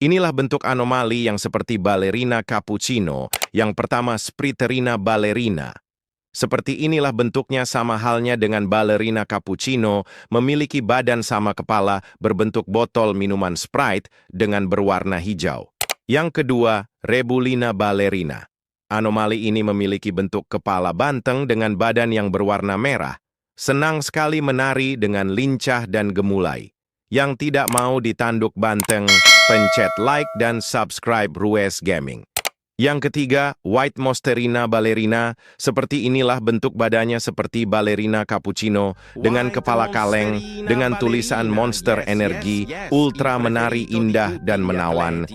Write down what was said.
Inilah bentuk anomali yang seperti Ballerina cappuccino, yang pertama Spriterina ballerina. Seperti inilah bentuknya sama halnya dengan Ballerina cappuccino, memiliki badan sama kepala berbentuk botol minuman Sprite dengan berwarna hijau. Yang kedua, Rebulina ballerina. Anomali ini memiliki bentuk kepala banteng dengan badan yang berwarna merah. Senang sekali menari dengan lincah dan gemulai. Yang tidak mau ditanduk banteng, pencet like dan subscribe Rues Gaming. Yang ketiga, White Monsterina ballerina. Seperti inilah bentuk badannya seperti Ballerina cappuccino dengan kepala kaleng, dengan tulisan Monster Energi, ultra menari indah dan menawan.